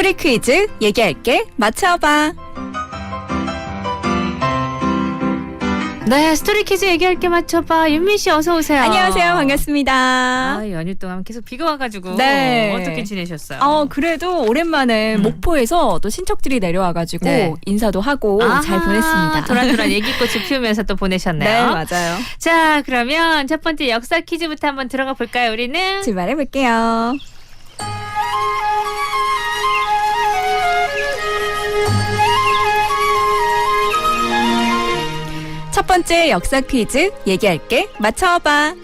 스토리 퀴즈 얘기할게 맞춰봐. 네, 스토리 퀴즈 얘기할게 맞춰봐. 윤미 씨 어서 오세요. 안녕하세요. 반갑습니다. 연휴 동안 계속 비가 와가지고 네. 어떻게 지내셨어요? 그래도 오랜만에 목포에서 또 친척들이 내려와가지고 네. 인사도 하고 잘 보냈습니다. 도란도란 얘기꽃을 피우면서 또 보내셨네요. 네, 맞아요. 자, 그러면 첫 번째 역사 퀴즈부터 한번 들어가 볼까요, 우리는? 출발해볼게요. 첫 번째 역사 퀴즈 얘기할게 맞춰봐.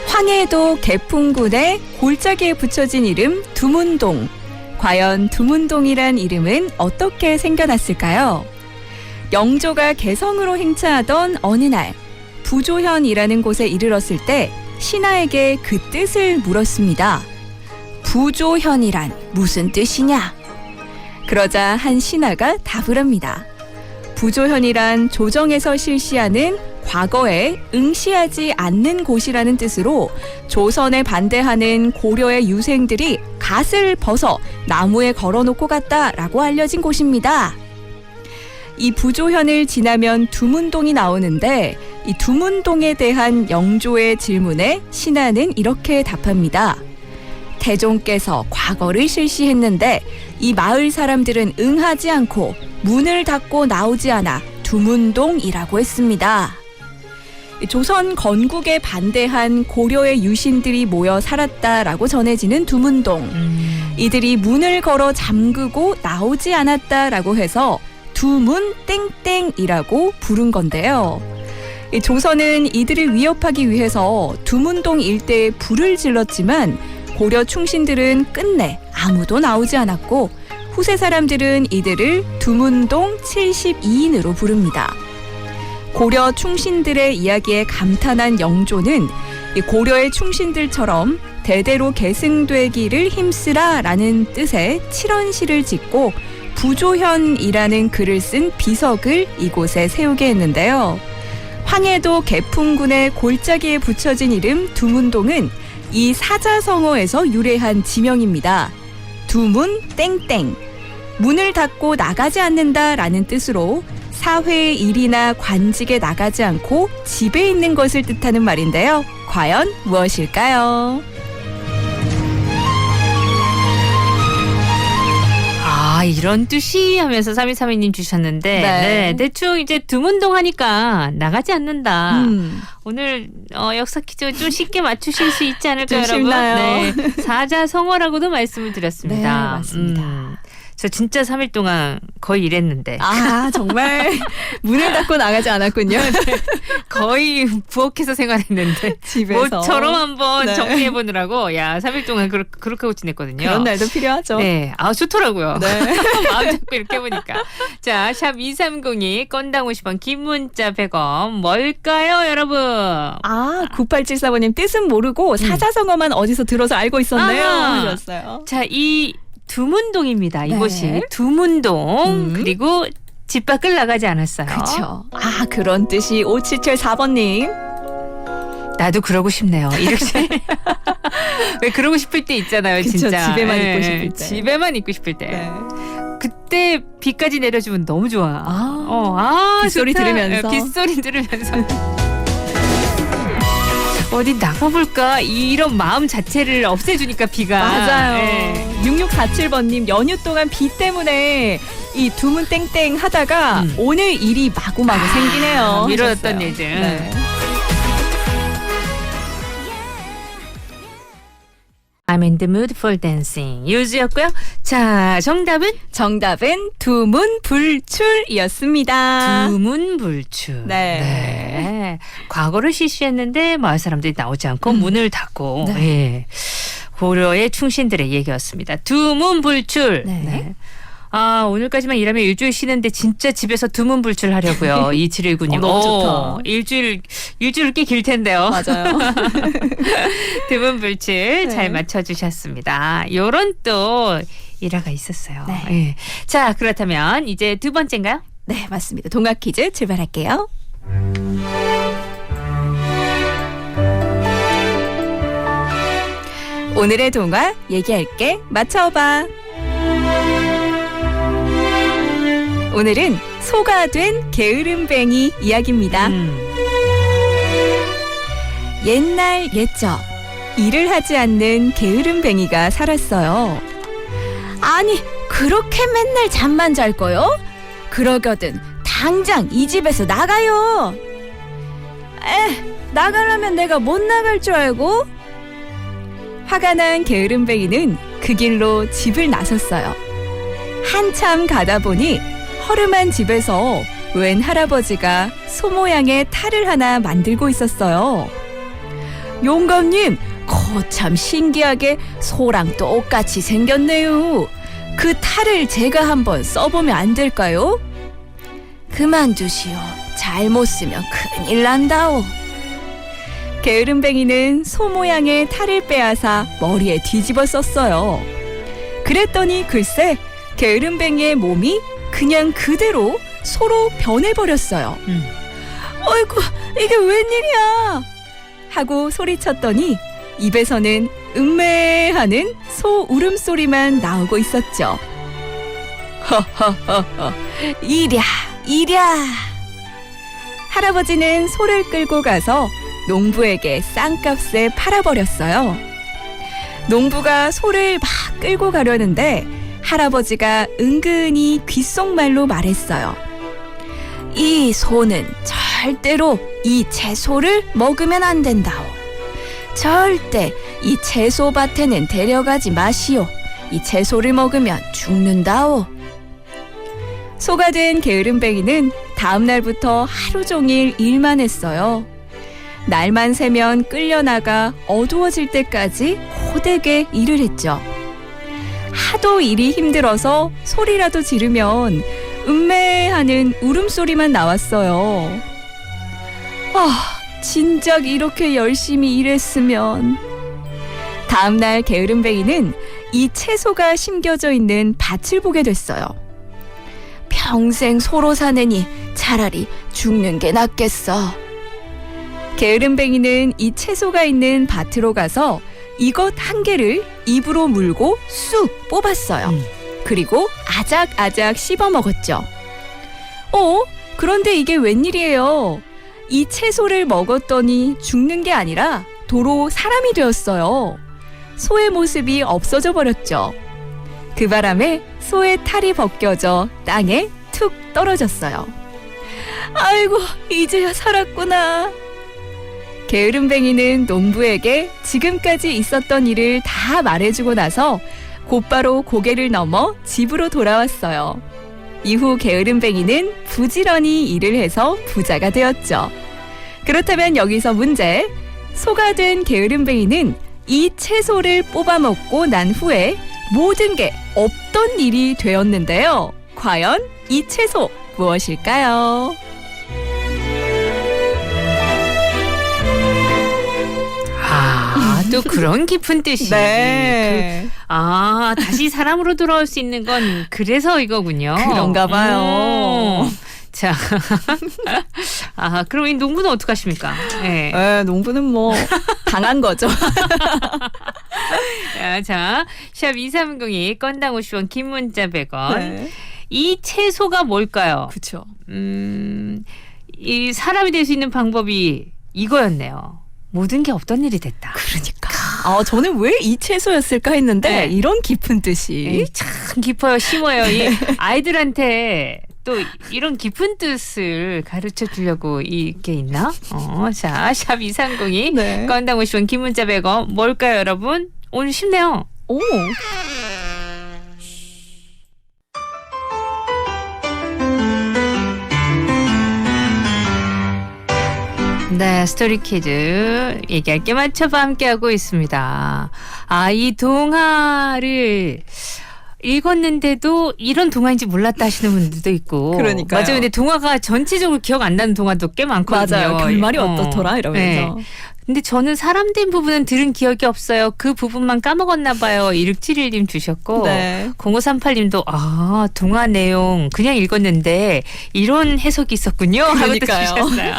황해도 개풍군의 골짜기에 붙여진 이름 두문동. 과연 두문동이란 이름은 어떻게 생겨났을까요? 영조가 개성으로 행차하던 어느 날 부조현이라는 곳에 이르렀을 때 신하에게 그 뜻을 물었습니다. 부조현이란 무슨 뜻이냐? 그러자 한 신하가 답을 합니다. 부조현이란 조정에서 실시하는 과거에 응시하지 않는 곳이라는 뜻으로 조선에 반대하는 고려의 유생들이 갓을 벗어 나무에 걸어놓고 갔다라고 알려진 곳입니다. 이 부조현을 지나면 두문동이 나오는데 이 두문동에 대한 영조의 질문에 신하는 이렇게 답합니다. 태종께서 과거를 실시했는데 이 마을 사람들은 응하지 않고 문을 닫고 나오지 않아 두문동이라고 했습니다. 조선 건국에 반대한 고려의 유신들이 모여 살았다라고 전해지는 두문동. 이들이 문을 걸어 잠그고 나오지 않았다라고 해서 두문 땡땡이라고 부른 건데요. 조선은 이들을 위협하기 위해서 두문동 일대에 불을 질렀지만 고려 충신들은 끝내 아무도 나오지 않았고 후세 사람들은 이들을 두문동 72인으로 부릅니다. 고려 충신들의 이야기에 감탄한 영조는 고려의 충신들처럼 대대로 계승되기를 힘쓰라라는 뜻의 칠언시를 짓고 부조현이라는 글을 쓴 비석을 이곳에 세우게 했는데요. 황해도 개풍군의 골짜기에 붙여진 이름 두문동은 이 사자성어에서 유래한 지명입니다. 두문 땡땡. 문을 닫고 나가지 않는다라는 뜻으로 사회의 일이나 관직에 나가지 않고 집에 있는 것을 뜻하는 말인데요. 과연 무엇일까요? 이런 뜻이 하면서 3232님 주셨는데 네, 대충 이제 두문동 하니까 나가지 않는다. 오늘 역사 퀴즈 좀 쉽게 맞추실 수 있지 않을까요, 여러분? 네, 사자성어라고도 말씀을 드렸습니다. 네, 맞습니다. 저 진짜 3일 동안 거의 일했는데. 정말 문을 닫고 나가지 않았군요. 거의 부엌에서 생활했는데 집에서. 모처럼 한번 정리해보느라고 3일 동안 그렇게 하고 지냈거든요. 그런 날도 필요하죠. 네, 좋더라고요. 네. 마음 잡고 이렇게 해보니까. 자, 샵 2302 건당 50원 긴 문자 100원 뭘까요, 여러분? 9874번님 뜻은 모르고 사자성어만 어디서 들어서 알고 있었네요. 하셨어요. 자, 이 두문동입니다. 네. 이곳이 두문동 그리고 집 밖을 나가지 않았어요. 그렇죠. 그런 뜻이 5774번님. 나도 그러고 싶네요. 이렇게 왜 그러고 싶을 때 있잖아요, 그쵸, 진짜. 집에만 있고 싶을 때. 집에만 있고 싶을 때. 네. 그때 비까지 내려주면 너무 좋아. 빗소리 좋다. 들으면서. 빗소리 들으면서. 어디 나가볼까? 이런 마음 자체를 없애주니까 비가. 맞아요. 네. 6647번님 연휴 동안 비 때문에 이 두문 땡땡 하다가 오늘 일이 마구마구 생기네요. 미뤄졌던 하셨어요. 일들. 네. I'm in the mood for dancing. 유주였고요. 자, 정답은? 정답은 두문불출이었습니다. 두문불출. 네. 과거를 실시했는데 마을 사람들이 나오지 않고 문을 닫고 고려의 충신들의 얘기였습니다. 두문불출. 네. 오늘까지만 일하면 일주일 쉬는데 진짜 집에서 두문불출 하려고요. 2719님. 너무 좋다. 일주일 꽤 길 텐데요. 맞아요. 두문불출 잘 맞춰주셨습니다. 요런 또 일화가 있었어요. 네. 예. 자, 그렇다면 이제 두 번째인가요? 네, 맞습니다. 동화 퀴즈 출발할게요. 오늘의 동화 얘기할게 맞춰봐. 오늘은 소가 된 게으름뱅이 이야기입니다. 옛날 옛적 일을 하지 않는 게으름뱅이가 살았어요. 아니 그렇게 맨날 잠만 잘 거요? 그러거든 당장 이 집에서 나가요. 나가려면 내가 못 나갈 줄 알고? 화가 난 게으름뱅이는 그 길로 집을 나섰어요. 한참 가다 보니 허름한 집에서 웬 할아버지가 소 모양의 탈을 하나 만들고 있었어요. 용감님, 거참 신기하게 소랑 똑같이 생겼네요. 그 탈을 제가 한번 써보면 안 될까요? 그만두시오. 잘못 쓰면 큰일 난다오. 게으름뱅이는 소 모양의 탈을 빼앗아 머리에 뒤집어 썼어요. 그랬더니 글쎄 게으름뱅이의 몸이 그냥 그대로 소로 변해버렸어요. 어이구 이게 웬일이야 하고 소리쳤더니 입에서는 음메하는 소 울음소리만 나오고 있었죠. 허허허허 이랴. 할아버지는 소를 끌고 가서 농부에게 싼값에 팔아버렸어요. 농부가 소를 막 끌고 가려는데 할아버지가 은근히 귓속말로 말했어요. 이 소는 절대로 이 채소를 먹으면 안 된다오. 절대 이 채소밭에는 데려가지 마시오. 이 채소를 먹으면 죽는다오. 소가 된 게으름뱅이는 다음 날부터 하루 종일 일만 했어요. 날만 새면 끌려나가 어두워질 때까지 호되게 일을 했죠. 하도 일이 힘들어서 소리라도 지르면 음메하는 울음소리만 나왔어요. 진작 이렇게 열심히 일했으면. 다음 날 게으름뱅이는 이 채소가 심겨져 있는 밭을 보게 됐어요. 평생 소로 사느니 차라리 죽는 게 낫겠어. 게으름뱅이는 이 채소가 있는 밭으로 가서 이것 한 개를 입으로 물고 쑥 뽑았어요. 그리고 아작아작 씹어 먹었죠. 그런데 이게 웬일이에요? 이 채소를 먹었더니 죽는 게 아니라 도로 사람이 되었어요. 소의 모습이 없어져 버렸죠. 그 바람에 소의 탈이 벗겨져 땅에 툭 떨어졌어요. 아이고, 이제야 살았구나. 게으름뱅이는 농부에게 지금까지 있었던 일을 다 말해주고 나서 곧바로 고개를 넘어 집으로 돌아왔어요. 이후 게으름뱅이는 부지런히 일을 해서 부자가 되었죠. 그렇다면 여기서 문제. 소가 된 게으름뱅이는 이 채소를 뽑아먹고 난 후에 모든 게 없던 일이 되었는데요. 과연 이 채소 무엇일까요? 또 그런 깊은 뜻이. 네. 다시 사람으로 돌아올 수 있는 건 그래서 이거군요. 그런가 봐요. 자, 그럼 이 농부는 어떡하십니까? 네, 농부는 뭐 당한 거죠. 자, 샵 2302 건당 50원 긴 문자 100원. 네. 이 채소가 뭘까요? 그렇죠. 이 사람이 될 수 있는 방법이 이거였네요. 모든 게 없던 일이 됐다. 그러니까. 저는 왜 이 채소였을까 했는데 이런 깊은 뜻이 참 깊어요. 심어요. 이 아이들한테 또 이런 깊은 뜻을 가르쳐 주려고 이게 있나? 자, 샵 2302 네. 건당 50원 긴 문자 100원. 뭘까요, 여러분? 오늘 쉽네요. 오. 네, 스토리 퀴즈 얘기할 게 맞춰봐 함께하고 있습니다. 이 동화를 읽었는데도 이런 동화인지 몰랐다 하시는 분들도 있고. 그러니까요. 맞아요. 근데 동화가 전체적으로 기억 안 나는 동화도 꽤 많거든요. 맞아요. 결말이 어떻더라 이러면서. 네. 근데 저는 사람 된 부분은 들은 기억이 없어요. 그 부분만 까먹었나 봐요. 1671님 주셨고 네. 0538님도 동화 내용 그냥 읽었는데 이런 해석이 있었군요. 하고 또 그러니까요. 주셨어요.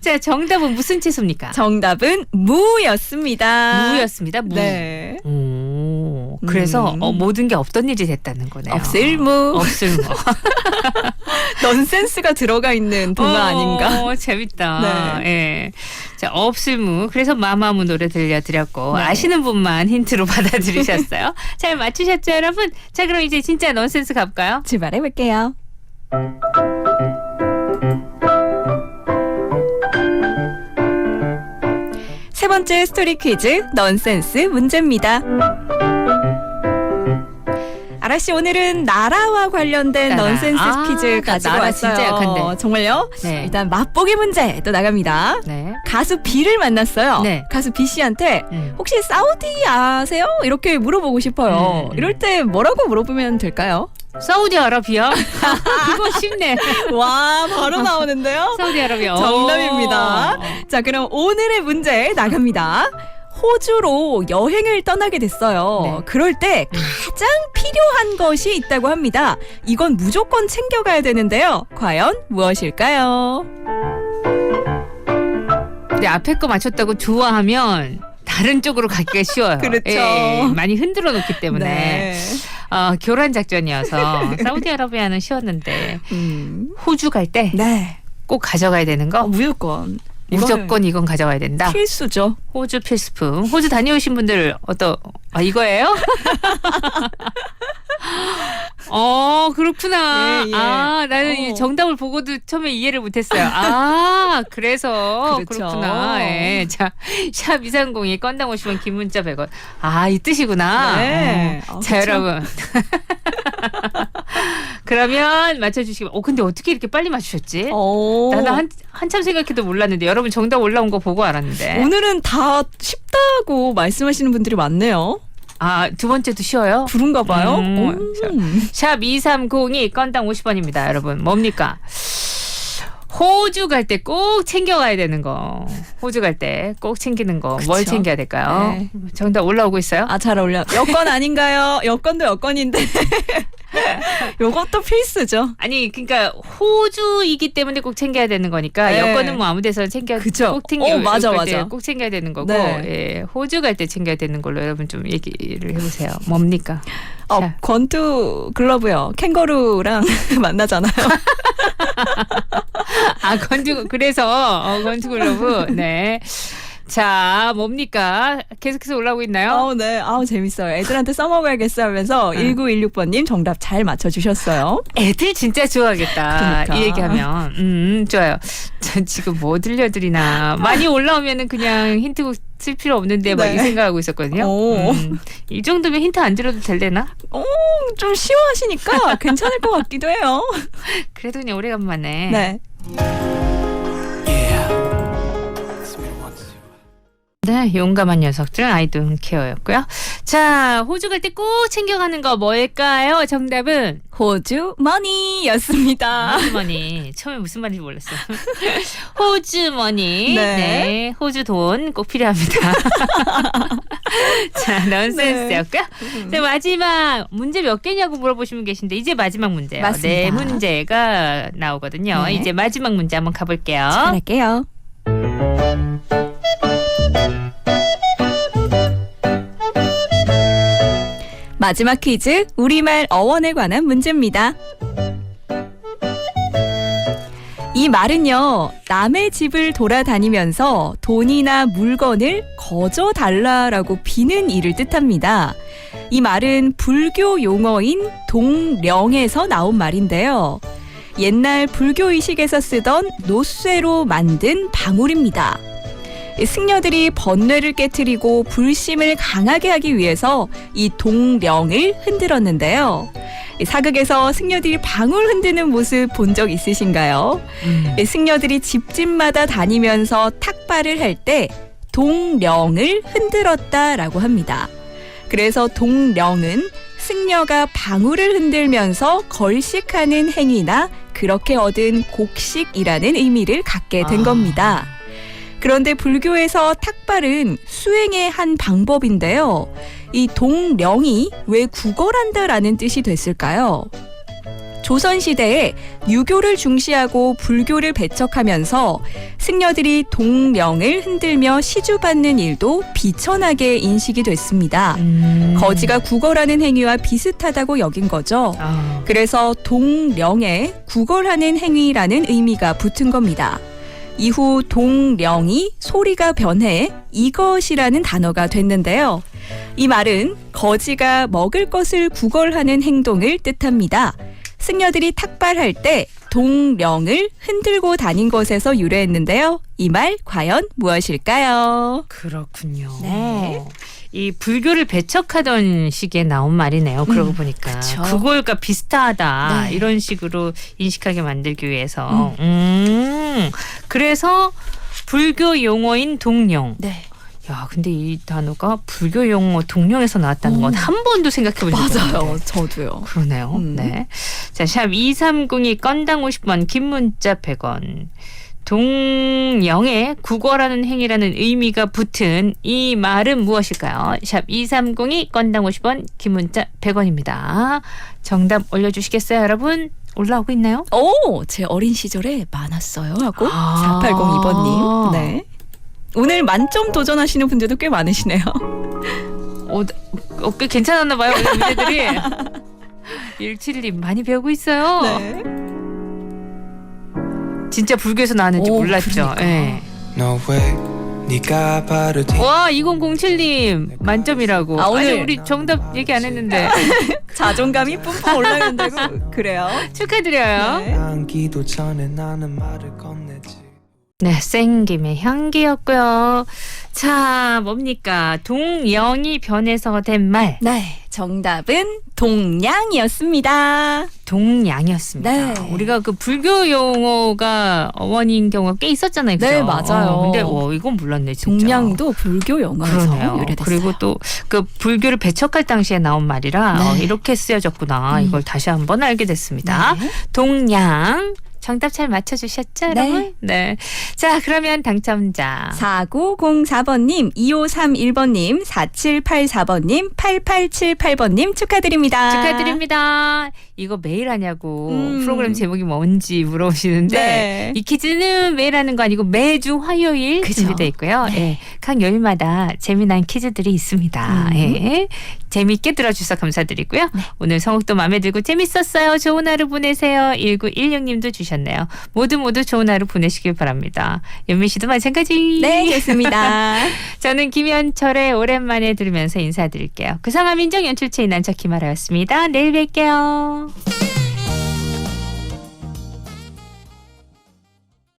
자, 정답은 무슨 채소입니까? 정답은 무였습니다. 무였습니다. 무. 네. 오, 그래서 모든 게 없던 일이 됐다는 거네요. 없을무. 없을무. 넌센스가 들어가 있는 동화 아닌가? 재밌다. 예. 자, 없을무. 그래서 마마무 노래 들려드렸고 네. 아시는 분만 힌트로 받아들이셨어요. 잘 맞추셨죠, 여러분? 자, 그럼 이제 진짜 넌센스 가볼까요? 출발해 볼게요. 세 번째 스토리 퀴즈 넌센스 문제입니다. 아라씨 오늘은 나라와 관련된 나라. 넌센스 퀴즈 나 가지고 나라 왔어요. 진짜 약한데. 정말요? 네. 일단 맛보기 문제 또 나갑니다. 네. 가수 B를 만났어요. 네. 가수 B 씨한테 혹시 사우디 아세요? 이렇게 물어보고 싶어요. 이럴 때 뭐라고 물어보면 될까요? 사우디아라비아? 그거 쉽네. 와 바로 나오는데요. 사우디아라비아. 정답입니다. 자 그럼 오늘의 문제 나갑니다. 호주로 여행을 떠나게 됐어요. 네. 그럴 때 가장 필요한 것이 있다고 합니다. 이건 무조건 챙겨가야 되는데요. 과연 무엇일까요? 근데 앞에 거 맞췄다고 좋아하면 다른 쪽으로 가기가 쉬워요. 그렇죠. 예, 많이 흔들어 놓기 때문에. 네. 교란 작전이어서 사우디아라비아는 쉬웠는데 호주 갈 때 꼭 네. 가져가야 되는 거 무조건. 무조건 이건 가져가야 된다. 필수죠. 호주 필수품. 호주 다녀오신 분들 이거예요? 그렇구나. 예, 예. 나는 이 정답을 보고도 처음에 이해를 못했어요. 그래서 그렇죠. 그렇구나. 예. 자, 샵 230이 건당 50원 긴 문자 100원. 이 뜻이구나. 네. 자, 그쵸? 여러분. 그러면 맞춰주시기. 근데 어떻게 이렇게 빨리 맞추셨지? 나는 한참 생각해도 몰랐는데 여러분 정답 올라온 거 보고 알았는데. 오늘은 다 쉽다고 말씀하시는 분들이 많네요. 두 번째도 쉬워요? 그런가 봐요. 샵 2302 건당 50원입니다. 여러분 뭡니까? 호주 갈 때 꼭 챙겨가야 되는 거. 호주 갈 때 꼭 챙기는 거. 뭘 그쵸. 챙겨야 될까요? 네. 정답 올라오고 있어요? 잘 어울려. 여권 아닌가요? 여권도 여권인데. 요것도 필수죠. 아니 그러니까 호주이기 때문에 꼭 챙겨야 되는 거니까 네. 여권은 뭐 아무 데서나 그쵸. 꼭 챙겨 맞아. 꼭 챙겨야 되는 거고 네. 예, 호주 갈 때 챙겨야 되는 걸로 여러분 좀 얘기를 해보세요. 뭡니까? 권투 글러브요. 캥거루랑 만나잖아요. 그래서 권투 글러브. 네. 자, 뭡니까? 계속해서 올라오고 있나요? 네. 재밌어요. 애들한테 써먹어야겠어 하면서 1916번님 정답 잘 맞춰주셨어요. 애들 진짜 좋아하겠다. 그러니까. 이 얘기하면. 좋아요. 전 지금 뭐 들려드리나. 많이 올라오면은 그냥 힌트곡 쓸 필요 없는데 막 이 생각하고 있었거든요. 이 정도면 힌트 안 드려도 될래나? 좀 쉬워하시니까 괜찮을 것 같기도 해요. 그래도 그냥 오래간만에. 네. 네, 용감한 녀석들 아이돈 케어였고요. 자, 호주 갈 때 꼭 챙겨가는 거 뭘까요? 정답은 호주 머니였습니다. 호주머니. 처음에 무슨 말인지 몰랐어. 호주머니. 네. 네, 호주 돈 꼭 필요합니다. 자, 넌센스였고요. 자, 마지막 문제 몇 개냐고 물어보시면 계신데 이제 마지막 문제예요. 맞습니다. 네 문제가 나오거든요. 네. 이제 마지막 문제 한번 가볼게요. 잘할게요. 마지막 퀴즈 우리말 어원에 관한 문제입니다. 이 말은요, 남의 집을 돌아다니면서 돈이나 물건을 거저달라라고 비는 일을 뜻합니다. 이 말은 불교 용어인 동령에서 나온 말인데요. 옛날 불교 의식에서 쓰던 노쇠로 만든 방울입니다. 승려들이 번뇌를 깨트리고 불심을 강하게 하기 위해서 이 동령을 흔들었는데요. 사극에서 승려들이 방울 흔드는 모습 본 적 있으신가요? 승려들이 집집마다 다니면서 탁발을 할 때 동령을 흔들었다라고 합니다. 그래서 동령은 승려가 방울을 흔들면서 걸식하는 행위나 그렇게 얻은 곡식이라는 의미를 갖게 된 겁니다. 그런데 불교에서 탁발은 수행의 한 방법인데요. 이 동령이 왜 구걸한다라는 뜻이 됐을까요? 조선시대에 유교를 중시하고 불교를 배척하면서 승려들이 동령을 흔들며 시주받는 일도 비천하게 인식이 됐습니다. 거지가 구걸하는 행위와 비슷하다고 여긴 거죠. 그래서 동령에 구걸하는 행위라는 의미가 붙은 겁니다. 이후 동령이 소리가 변해 이것이라는 단어가 됐는데요. 이 말은 거지가 먹을 것을 구걸하는 행동을 뜻합니다. 승려들이 탁발할 때 동령을 흔들고 다닌 것에서 유래했는데요. 이 말 과연 무엇일까요? 그렇군요. 네. 이 불교를 배척하던 시기에 나온 말이네요. 그러고 보니까 그쵸. 그걸과 비슷하다 네. 이런 식으로 인식하게 만들기 위해서. 그래서 불교 용어인 동령. 네. 야, 근데 이 단어가 불교 용어 동령에서 나왔다는 건 한 번도 생각해 본 적이 없는데. 맞아요. 저도요. 그러네요. 네. 자, 샵 2302 건당 50원, 긴 문자 100원. 동령에 구걸하는 행위라는 의미가 붙은 이 말은 무엇일까요? 샵 2302 건당 50원, 긴 문자 100원입니다. 정답 올려주시겠어요, 여러분? 올라오고 있나요? 오, 제 어린 시절에 많았어요 하고 4802번님. 네. 오늘 만점 도전하시는 분들도 꽤 많으시네요. 꽤 괜찮았나 봐요, 오늘 문제들이. 17님 많이 배우고 있어요. 네. 진짜 불교에서 나왔는지 몰랐죠. 그러니까. 네. 와, 2007님 만점이라고. 오늘 아니, 우리 정답 얘기 안 했는데. 자존감이 뿜뿜 올라간다고 그래요. 축하드려요. 네. 네, 생김의 향기였고요. 자, 뭡니까? 동령이 변해서 된 말. 네, 정답은 동냥이었습니다. 동냥이었습니다. 네. 우리가 그 불교 용어가 어원인 경우가 꽤 있었잖아요. 그죠? 네, 맞아요. 근데 이건 몰랐네, 진짜. 동냥도 불교 영어에서 그러네요. 유래됐어요. 그리고 또 그 불교를 배척할 당시에 나온 말이라 네. 이렇게 쓰여졌구나. 이걸 다시 한번 알게 됐습니다. 네. 동냥. 정답 잘 맞춰주셨죠, 네. 여러분? 네. 자, 그러면 당첨자. 4904번님, 2531번님, 4784번님, 8878번님 축하드립니다. 축하드립니다. 이거 매일 하냐고 프로그램 제목이 뭔지 물어보시는데 네. 이 퀴즈는 매일 하는 거 아니고 매주 화요일 그죠. 준비되어 있고요. 네. 예, 각 요일마다 재미난 퀴즈들이 있습니다. 예, 재미있게 들어주셔서 감사드리고요. 네. 오늘 성욱도 마음에 들고 재밌었어요. 좋은 하루 보내세요. 1916님도 주셨네요. 모두 좋은 하루 보내시길 바랍니다. 연민 씨도 마찬가지. 네, 좋습니다. 저는 김현철의 오랜만에 들으면서 인사드릴게요. 구성함 인정 연출체 이난척 김아라였습니다. 내일 뵐게요.